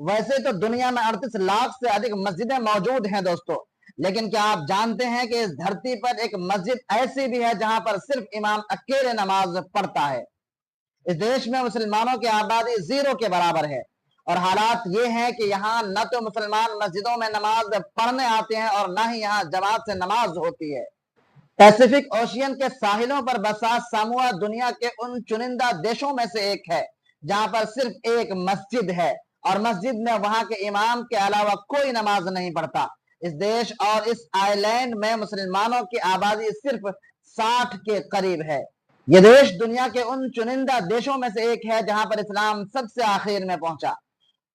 वैसे तो दुनिया में 38 लाख से अधिक मस्जिदें मौजूद हैं दोस्तों, लेकिन क्या आप जानते हैं कि इस धरती पर एक मस्जिद ऐसी भी है जहां पर सिर्फ इमाम अकेले नमाज पढ़ता है। इस देश में मुसलमानों की आबादी 0 के बराबर है और हालात ये हैं कि यहाँ न तो मुसलमान मस्जिदों में नमाज पढ़ने आते हैं और न ही यहाँ जमात से नमाज होती है। पैसिफिक ओशियन के साहिलों पर बसा सामोआ दुनिया के उन चुनिंदा देशों में से एक है जहां पर सिर्फ एक मस्जिद है और मस्जिद में वहां के इमाम के अलावा कोई नमाज नहीं पढ़ता। इस देश और इस आइलैंड में मुसलमानों की आबादी सिर्फ 60 के करीब है। यह देश दुनिया के उन चुनिंदा देशों में से एक है जहां पर इस्लाम सबसे आखिर में पहुंचा।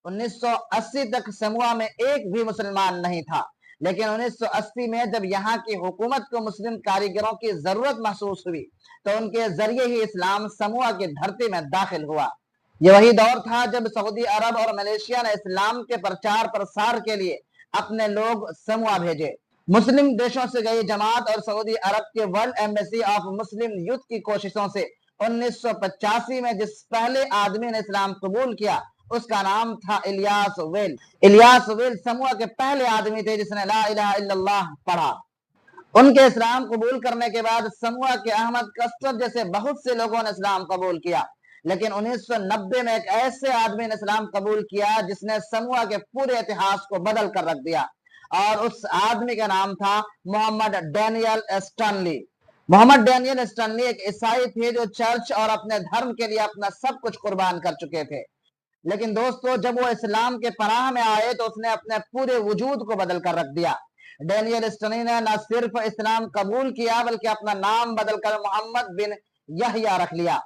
1980 तक समूआ में एक भी मुसलमान नहीं था, लेकिन 1980 में जब यहाँ की हुकूमत को मुस्लिम कारीगरों की जरूरत महसूस हुई तो उनके जरिए ही इस्लाम समूआ की धरती में दाखिल हुआ। ये वही दौर था जब सऊदी अरब और मलेशिया ने इस्लाम के प्रचार प्रसार के लिए अपने लोग समूआ भेजे। मुस्लिम देशों से गई जमात और सऊदी अरब के world embassy of Muslim youth की कोशिशों से 1985 में जिस पहले आदमी ने इस्लाम कबूल किया उसका नाम था इलियास वेल। इलियास वेल समूह के पहले आदमी थे जिसने ला इलाहा इल्लल्लाह पढ़ा। उनके इस्लाम कबूल करने के बाद समूह के अहमद कस्टर जैसे बहुत से लोगों ने इस्लाम कबूल किया, लेकिन 1990 में एक ऐसे आदमी ने इस्लाम कबूल किया जिसने समूह के पूरे इतिहास को बदल कर रख दिया और उस आदमी का नाम था Mohammad Daniel Stanley. Mohammad Daniel Stanley एक ईसाई थे जो चर्च और अपने धर्म के लिए अपना सब कुछ कुर्बान कर चुके थे, लेकिन दोस्तों जब वो इस्लाम के पनाह में आए तो उसने अपने पूरे वजूद को बदल कर रख दिया। डैनियल स्टैनली ने न सिर्फ इस्लाम कबूल किया बल्कि अपना नाम बदलकर मोहम्मद बिन यहया रख लिया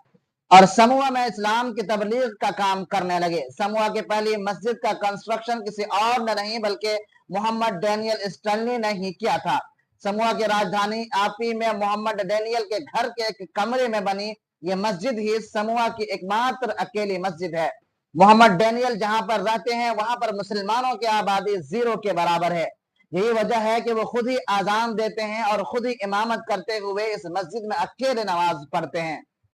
और समूह में इस्लाम की तबलीग का काम करने लगे। समूह की पहली मस्जिद का कंस्ट्रक्शन किसी और ने नहीं बल्कि मोहम्मद डैनियल स्टैनली ने ही किया था। समूह की राजधानी आपी में मोहम्मद डैनियल के घर के एक कमरे में बनी ये मस्जिद ही समूह की एकमात्र अकेली मस्जिद है। मोहम्मद डैनियल जहां पर रहते हैं वहां पर मुसलमानों की आबादी 0 के बराबर है। यही वजह है कि वो खुद ही आजान देते हैं और खुद ही इमामत करते हुए इस मस्जिद में अकेले नमाज पढ़ते हैं।